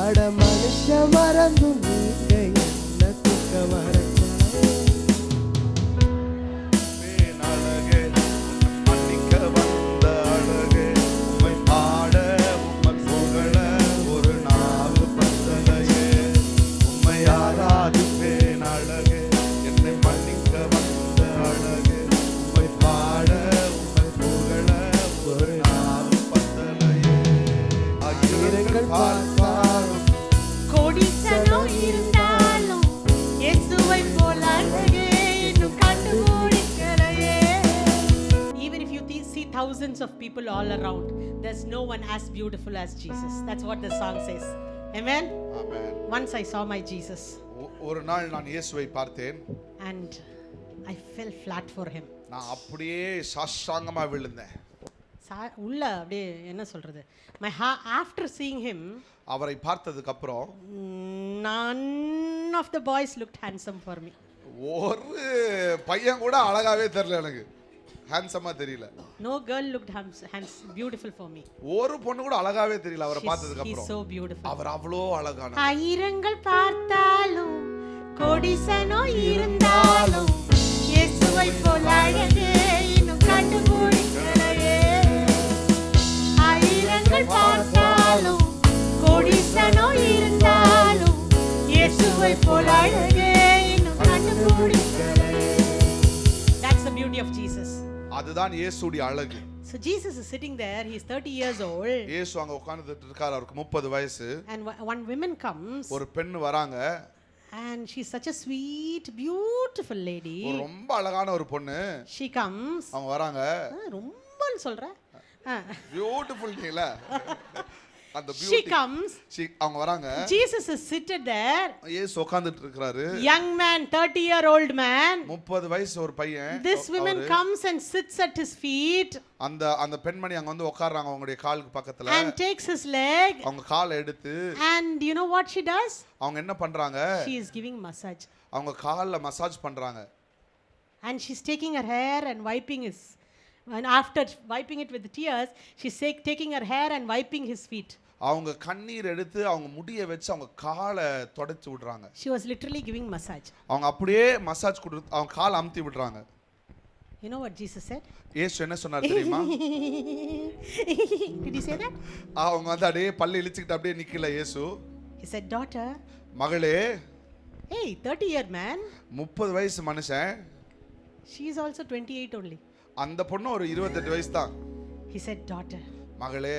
அட மனுஷ மறந்து நீங்க என்ன துக்க மறக்க.
அழகே மன்னிக்க வந்த அழகே உம்மை பாட உம்மை புகழ ஒரு நாவு பத்தலையே. உம்மை ஆராதிப்பேன் அழகே என்னை மன்னிக்க வந்த அழகே உம்மை பாட உம்மை புகழ ஒரு நாவு பத்தலையே. ஆயிரங்கள் பார்த்தாலும்
கோடிசனம் இருந்தாலும் இயேசுவை போல அழகே இன்னும் கண்டுபிடிக்கலையே. Even if you see thousands of people all around, there's no one as beautiful as Jesus. That's what the song says. Amen.
Amen.
Once I saw my Jesus
ஒரு நாள் நான் இயேசுவை பார்த்தேன்.
and I fell flat for him.
நான் அப்படியே சாஷ்டாங்கமா விழுந்தேன்.
உள்ள அப்படியே என்ன சொல்றது, my after seeing him,
அவரை பார்த்ததுக்கு அப்புறம்
none of the boys looked handsome for me.
ஒரு பையன் கூட அழகாவே தெரியல, எனக்கு ஹேண்ட்ஸமா தெரியல.
No girl looked beautiful for me.
ஒரு பொண்ணு கூட அழகாவே தெரியல அவரை பார்த்ததுக்கு
He's
அப்புறம்.
so beautiful.
அவர் அவ்வளோ அழகான.
ஆயிரங்கள் பார்த்தாலும் கோடிசனம் இருந்தாலும் இயேசுவை போல அழகே இன்னும் கண்டுபிடிக்கலையே. ஆயிரங்கள் பார்த்தாலும் கோடிசனம் இருந்தாலும் இயேசுவை போல அழகே இன்னும் கண்டுபிடிக்கலையே. That's the beauty of Jesus.
அதுதான் இயேசுடைய அழகு.
So Jesus is sitting there, he is 30 years old.
இயேசு அங்க உட்கார்ந்துட்டு இருக்காரு, அவருக்கு 30 வயசு.
And one woman comes.
ஒரு பெண் வராங்க.
And she's such a sweet, beautiful lady.
ரொம்ப அழகான ஒரு பொண்ணு.
She comes.
அவங்க வராங்க.
ரொம்பன்னு சொல்ற.
பியூட்டிஃபுல் நீல. அந்த பியூட்டி.
She comes.
அவங்க வராங்க.
Jesus is seated there.
இயேசு உட்கார்ந்துட்டு இருக்காரு.
Young man, 30-year-old man.
30 வயசு ஒரு பையன்.
This woman comes and sits at his feet.
அந்த பெண்மணி அங்க வந்து உட்கார்றாங்க அவங்களுடைய காலுக்கு பக்கத்துல.
And takes his leg.
அவங்க காலை எடுத்து.
And you know what she does?
அவங்க என்ன பண்றாங்க?
She is giving massage.
அவங்க கால்ல மசாஜ் பண்றாங்க.
And she's taking her hair and wiping his. And after wiping it with the tears, she's taking her hair and wiping his feet.
அவங்க கண்ணீர் எடுத்து அவங்க முடிய வச்சு அவங்க காலை தொடச்சு விடுறாங்க.
She was literally giving massage.
அவங்க அப்படியே மசாஜ் கொடுத்து அவங்க காலை அமுத்தி விடுறாங்க.
You know what Jesus said?
இயேசு என்ன சொன்னார் தெரியுமா?
Did he say that?
அவங்க வந்து அப்படியே பல்ல இழுச்சிட்டு அப்படியே நிக்கல இயேசு.
He said, daughter.
மகளே.
Hey, 30-year man.
30 வயசு மனுஷன்.
She is also 28 only.
அந்த பொண்ணு ஒரு 28 வயசு தான்.
He said, daughter,
மகளே,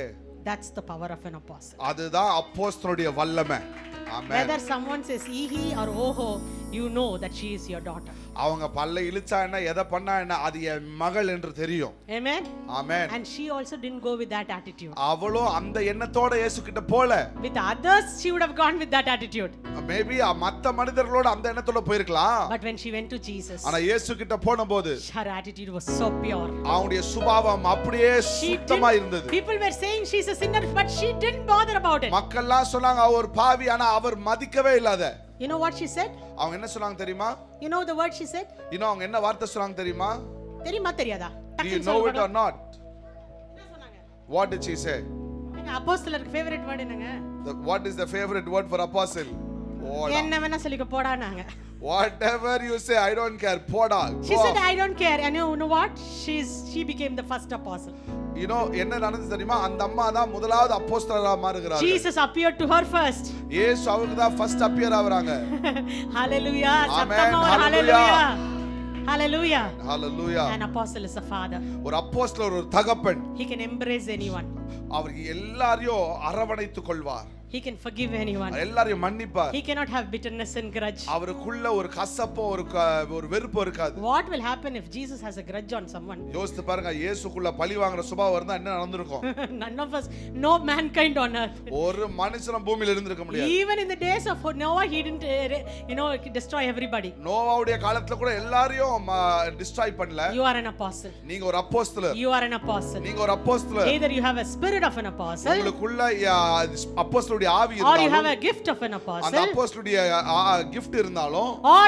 that's the power of an apostle.
அதுதான் அப்போஸ்தலனுடைய வல்லமை. ஆமென்.
Whether someone says he or oho, you know that she is your daughter.
அவங்க பல்ல இழுச்சா என்ன எதை பண்ணா என்ன அது என் மகள் என்று தெரியும்.
Amen.
Amen.
And she also didn't go with that attitude.
அவளோ அந்த எண்ணத்தோட இயேசு கிட்ட போல.
With others she would have gone with that attitude.
Maybe மத்த மனிதர்களோட அந்த எண்ணத்தோட போயிருக்கலாம்.
But when she went to Jesus,
ஆனா இயேசு கிட்ட போனபோது
her attitude was so pure.
அவளுடைய சுபாவம் அப்படியே சுத்தமா இருந்தது.
People were saying she's a sinner, but she didn't bother about it.
மக்கள்லாம் சொன்னாங்க அவ ஒரு பாவி, ஆனா அவர் மதிக்கவே இல்லாத.
You know what she said?
அவங்க என்ன சொன்னாங்க தெரியுமா?
You know the word she said?
இன்னும் அவங்க என்ன வார்த்தை சொன்னாங்க தெரியுமா?
தெரியுமா தெரியாதா?
Do you know it or not?
என்ன சொன்னாங்க?
What did she say?
எங்க அப்போஸ்தலருக்கு ஃபேவரட் வேர்ட் என்னங்க?
What is the favorite word for apostle? போடா.
என்ன வேணா சொல்லிக்க போடானாங்க.
Whatever you say, I don't care. போடா.
She said I don't care, and you know what? She became the first apostle.
You know என்ன நடந்துச்சு தெரியுமா? அந்த அம்மா தான் முதலாவது அப்போஸ்தலரா மாறுகிறாங்க.
Jesus appeared to her first.
இயேசு அவங்களுக்கு தான் first appear ஆவறாங்க.
Hallelujah.
Amen.
சத்தமா hallelujah. Hallelujah.
Hallelujah.
An apostle is a father.
ஒரு அப்போஸ்தலர் ஒரு தகப்பன்.
He can embrace anyone.
அவர் எல்லாரையும் அரவணைத்துக் கொள்வார்.
He can forgive anyone.
எல்லாரையும் மன்னிப்பார்.
He cannot have bitterness and grudge.
அவருக்குள்ள ஒரு கசப்போ ஒரு வெறுப்போ இருக்காது.
What will happen if Jesus has a grudge on someone?
யோசித்து பாருங்க, இயேசுக்குள்ள பழி வாங்குற சுபாவம் இருந்தா என்ன நடந்திருக்கும்?
None of us, no mankind on earth.
ஒரு மனுஷனும் பூமியில இருந்திருக்க முடியாது.
Even in the days of Noah, he didn't destroy everybody.
நோவாவுடைய காலத்துல கூட எல்லாரையும் டிஸ்ட்ராய் பண்ணல.
You are an apostle.
நீங்க ஒரு அப்போஸ்தலர்.
You are an apostle.
நீங்க ஒரு அப்போஸ்தலர்.
Either you have a spirit of an apostle,
உங்களுக்குள்ள அப்போஸ்தலருடைய ஆவி
or you have
இருந்தாலும்,
a gift of an
அந்த
apostle,
அப்போஸ்தலருடைய gift இருந்தாலும்,
or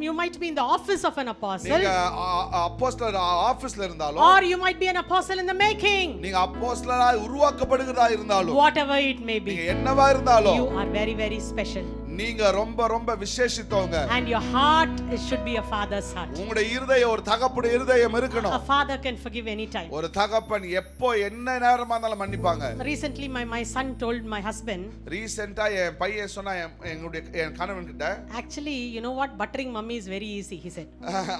you might be in the office of an apostle,
நீங்க அப்போஸ்தலர் ஆபீஸ்ல இருந்தாலும்,
or you might be an apostle in the making.
நீங்க அப்போஸ்தலரா உருவாக்கப்படுகிறதா இருந்தாலும்,
Whatever it may be,
நீங்க என்னவா இருந்தாலும்,
you are very, very special.
நீங்க ரொம்ப ரொம்ப விசேஷித்தவங்க.
And your heart should be a father's heart.
உங்களுடைய இருதயம் ஒரு தகப்பனுடைய இருதயம் இருக்கணும்.
A father can forgive any time.
ஒரு தகப்பன் எப்போ என்ன நேரமா இருந்தாலும் மன்னிப்பாங்க.
Recently my son told my husband,
ரீசெண்டா என் பையன் சொன்னா என் கணவன் கிட்ட,
actually you know what, buttering mommy is very easy, he said.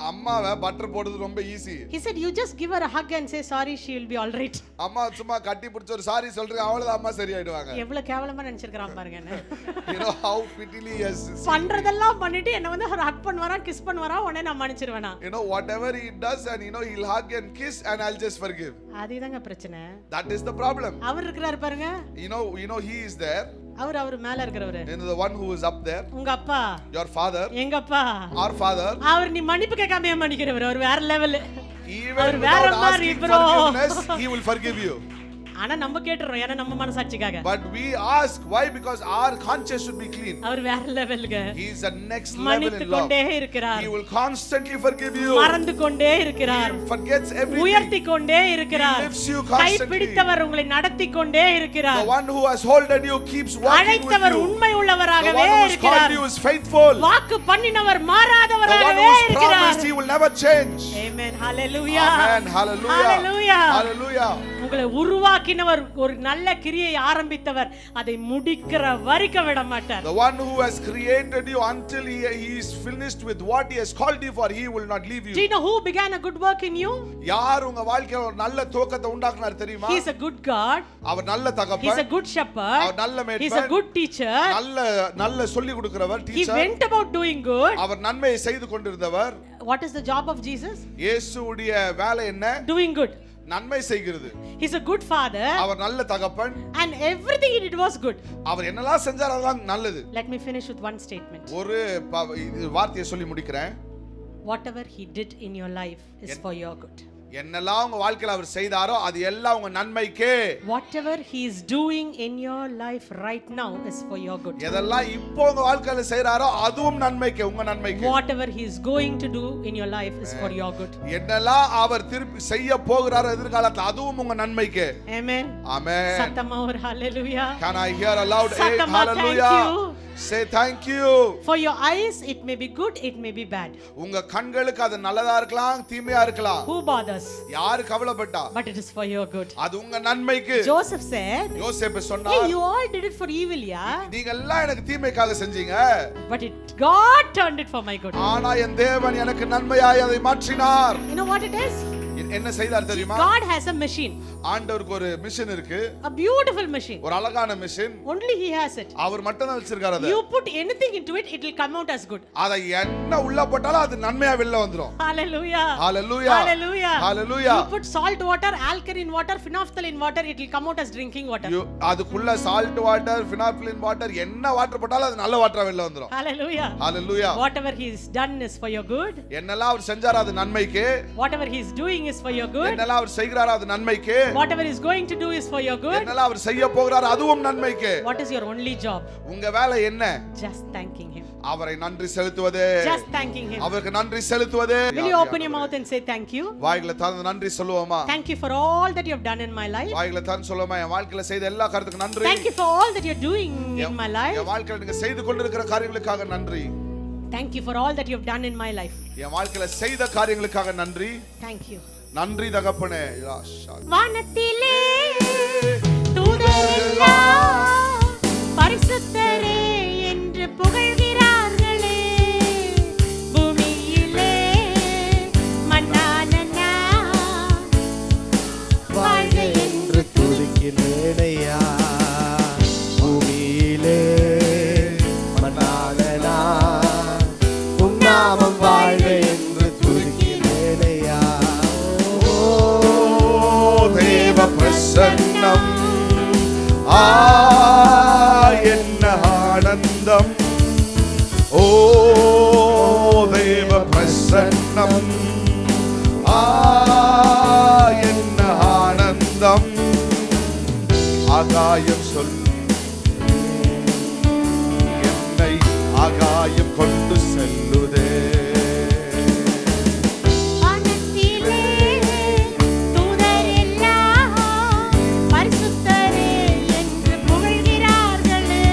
அம்மாவை பட்டர் போடுறது ரொம்ப easy.
He said you just give her a hug and say sorry, she will be all right.
அம்மா சும்மா கட்டி பிடிச்ச ஒரு சாரி சொல்றீங்க, அவ்வளவுதான் அம்மா சரியாயிடுவாங்க.
எவ்வளவு கேவலமா நினைச்சிருக்கான் பாருங்க என்ன.
You know how prettily yes.
பண்றதெல்லாம் பண்ணிட்டு என்ன வந்து ஹக் பண்ணுவாரா, கிஸ் பண்ணுவாரா, உடனே நான் மன்னிச்சிடுவேனா.
You know whatever he does and he'll hug and kiss and I'll just forgive.
அதுதாங்க பிரச்சனை.
That is the problem.
அவர் இருக்கிறார் பாருங்க.
You know he is there.
அவர் மேல இருக்கிறவரு.
The one who is up there.
உங்க அப்பா.
Your father.
எங்க அப்பா.
Our father.
அவர் நீ மன்னிப்பு கேட்காம மன்னிக்கிறவர், அவர் வேற level.
Even without asking forgiveness, he will forgive you.
ஆனா நம்ம கேட்றோம், ஏன்னா நம்ம மனசாட்சிக்காக.
But we ask why? Because our conscience should be clean.
அவர் வேற லெவல்ங்க.
He is the next level in
மன்னித்து
love.
கொண்டே இருக்கிறார்.
He will constantly forgive you.
மறந்து கொண்டே இருக்கிறார்.
He forgets everything.
உயர்த்தி கொண்டே இருக்கிறார்.
He lifts you constantly.
கை பிடித்தவர் உங்களை நடத்தி கொண்டே இருக்கிறார்.
The one who has holded you keeps walking with
அழைத்தவர்
you.
உண்மை உள்ளவராகவே
The one who has called
இருக்கிறார்.
you is faithful.
வாக்கு பண்ணினவர்
The one
மாறாதவராகவே
who has
இருக்கிறார்.
promised he will never change.
Amen. Hallelujah.
Amen. Hallelujah.
Hallelujah.
Hallelujah.
உங்களை உருவாக்கினவர், ஒரு நல்ல கிரியை ஆரம்பித்தவர், அதை முடிக்கிற வரைக்கும் விட மாட்டார்.
The one who has created you until he is finished with what he has called you for, he will not leave you.
Do you know who began a good work in you?
யார் உங்க வாழ்க்கையில ஒரு நல்ல துவக்கத்தை உண்டாக்குனார் தெரியுமா?
He is a good God.
அவர் நல்ல
He is
தகப்பன்.
a good shepherd.
அவர் நல்ல மேய்ப்பன்.
He is a good teacher.
நல்ல சொல்லி கொடுக்கிறவர்,
He
teacher.
went about doing good.
அவர் நன்மையை செய்து கொண்டிருந்தவர்.
What is the job of Jesus?
இயேசுவுடைய வேலை என்ன?
Doing good.
நன்மை செய்கிறது.
He is a good father.
அவர் நல்ல தகப்பன்.
And everything he did was good.
அவர் என்னெல்லாம் செஞ்சார் அதெல்லாம் நல்லது.
Let me finish with one statement.
ஒரு வார்த்தையை சொல்லி முடிக்கிறேன்.
Whatever he did in your life is for your good.
என்னெல்லாம் உங்க வாழ்க்கையில அவர் செய்தாரோ அது எல்லாம் உங்க நன்மைக்கே.
Whatever he is doing in your life right now is for your good.
எதெல்லாம் இப்போ உங்க வாழ்க்கையில செய்றாரோ அதுவும் நன்மைக்கே, உங்க நன்மைக்கே.
Whatever he is going to do in your life is for your good.
என்னெல்லாம் அவர் திருப்பி செய்ய போகிறாரோ எதிர்காலத்துல அதுவும் உங்க நன்மைக்கே.
Amen.
Amen.
சத்தமா ஒரு hallelujah.
Can I hear a loud
சத்தமா
hallelujah?
thank you.
Say thank you.
For your eyes, it may be good, it may be bad.
உங்க கண்களுக்கு அது நல்லதா இருக்கலாம், தீமையா இருக்கலாம்.
Who bothers?
யாரு கவலைப்பட்டா?
But it is for your good.
அது உங்க நன்மைக்கு.
Joseph said,
யோசேப்பு
hey,
சொன்னார்,
you all did it for evil, yeah?
நீங்க எல்லாம் எனக்கு தீமைக்காக செஞ்சீங்க.
But God turned it for my good.
ஆனா என் தேவன் எனக்கு நன்மையாய் அதை மாற்றினார்.
You know what it is?
என்ன செய்தார் தெரியுமா?
God has a machine.
ஆண்டவருக்கு ஒரு மிஷின் இருக்கு.
A beautiful machine.
ஒரு அழகான machine.
Only he has it.
அவர் மட்டும் தான் வச்சிருக்காரு அத.
You put anything into it, it will come out as good.
அத என்ன உள்ள போட்டாலும் அது நன்மையா வெளில வந்துரும்.
Hallelujah.
Hallelujah.
Hallelujah.
Hallelujah.
You put salt water, alkaline water, phenolphthalein water, it will come out as drinking water.
அதுக்குள்ள salt water, phenolphthalein water என்ன வாட்டர் போட்டாலும் அது நல்ல வாட்டரா வெளில வந்துரும்.
Hallelujah.
Hallelujah.
Whatever he has done is for your good.
என்னெல்லாம் அவர் செஞ்சாரோ அது நன்மைக்கு.
Whatever he is doing is for your good.
என்னெல்லாம் அவர் செய்கிறாரோ அது நன்மைக்கு.
Whatever he is going to do is for your good.
என்னெல்லாம் அவர் செய்ய போகிறாரோ அதுவும் நன்மைக்கு.
What is your only job?
உங்க வேலை என்ன?
Just thanking him.
அவரை நன்றி செலுத்துவதே.
Just thanking him.
அவருக்கு நன்றி செலுத்துவதே.
Will you open your mouth and say thank you?
வாய்களை திறந்து நன்றி சொல்லுவோமா?
Thank you for all that you have done in my life.
வாய்களை திறந்து சொல்லுவோமா? என் வாழ்க்கையில செய்த எல்லா காரியத்துக்கு நன்றி.
Thank you for all that you are doing in my life.
என் வாழ்க்கையில நீங்க செய்து கொண்டிருக்கிற காரியங்களுக்காக நன்றி.
Thank you for all that you have done in my life.
என் வாழ்க்கையில செய்த காரியங்களுக்காக நன்றி.
Thank you.
நன்றி தகப்பனே.
வானத்திலே தூதரெல்லாம் பரிசுத்தரே என்று புகழ்கிறார்களே, பூமியிலே மன்னான நான் வாழ்க என்று
துதிக்கிறேனையா, பூமியிலே மன்னான நான் உம் நாமம் வாழ்க என்று துதிக்கிறேனையா.
தேவ பிரசன்னம் என்ன ஆனந்தம், ஓ தேவ பிரசன்னம் என்ன ஆனந்தம், ஆகாயம் சொல் என்னை ஆகாயம் கொண்டு செல்லுதே.
வானத்திலே தூதரெல்லாம் பரிசுத்தரே என்று புகழ்கிறார்களே,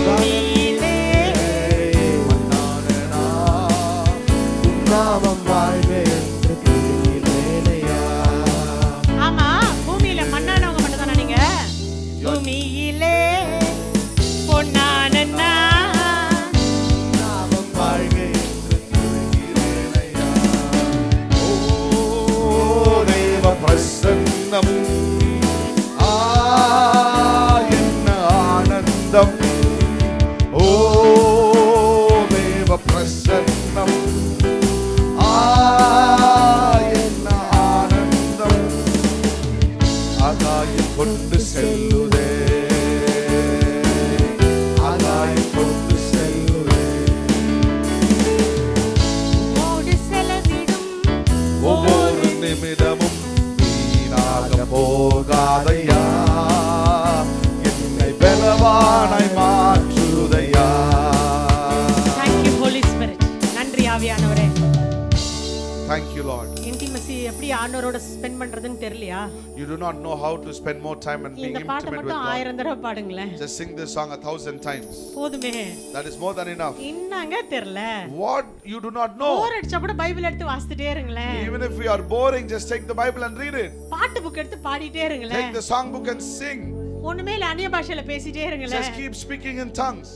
பூமியிலே
மன்னான நான் உம் நாமம் வாழ்க என்று துதிக்கிறேனையா.
ஆமா, பூமியில மண்ணானவங்க மட்டும் தானே நீங்க? பூமியிலே பொன்னான நான்
நாமம் வாழ்க என்று துதிக்கிறேனையா.
ஓ தேவ பிரசன்னம் என்ன ஆனந்தம், ஓ தேவ பிரசன்னம் என்ன ஆனந்தம், ஆகாயம் கொண்டு செல்லுதே, ஆகாயம் கொண்டு செல்லுதே.
ஓடு செலவிடும்
ஒவ்வொரு நிமிடமும் வீணாக போகாதையா, என்னை பலவானாய் மாற்றுதையா.
Thank you Holy Spirit. நன்றி ஆவியானவரே.
Thank you Lord.
இன்டிமசி எப்படி ஆண்டவரோட ஸ்பெண்ட் பண்றதுன்னு தெரியலையா?
You do not know how to spend more time and being
இந்த பாட்டை
intimate with
மட்டும்
God.
1000 தடவை பாடுங்களேன்.
Just sing this song 1000 times.
போதுமே.
That is more than enough.
என்னங்க தெரியல?
What you do not know.
போர் அடிச்சா கூட பைபிள் எடுத்து வாசிட்டே இருங்களேன்.
Even if we are boring, just take the Bible and read it.
பாட்டு book எடுத்து பாடிட்டே இருங்களேன்.
Take the song book and sing.
ஒண்ணுமே இல்ல, அந்நிய பாஷையில பேசிட்டே இருங்களேன்.
Just keep speaking in tongues.